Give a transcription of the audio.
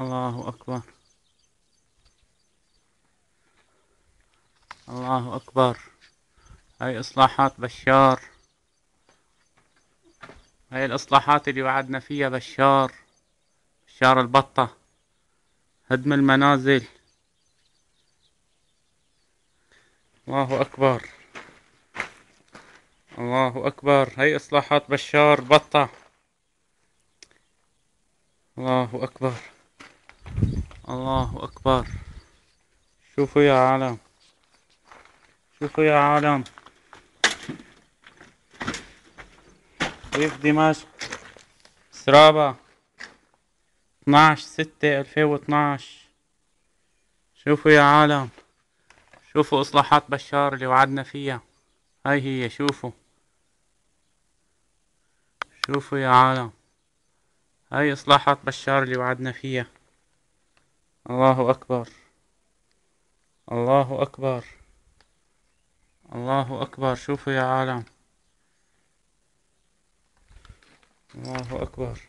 الله أكبر. الله أكبر. هاي إصلاحات بشار. هاي الإصلاحات اللي وعدنا فيها بشار البطة. هدم المنازل. الله أكبر. الله أكبر. هاي إصلاحات بشار البطة. الله أكبر. الله أكبر. شوفوا يا عالم. شوفوا يا عالم. ريف دمشق سرابة 12/6/2012. شوفوا يا عالم. شوفوا إصلاحات بشار اللي وعدنا فيها. هاي هي. شوفوا. شوفوا يا عالم. هاي إصلاحات بشار اللي وعدنا فيها. الله أكبر. الله أكبر. الله أكبر. شوفوا يا عالم. الله أكبر.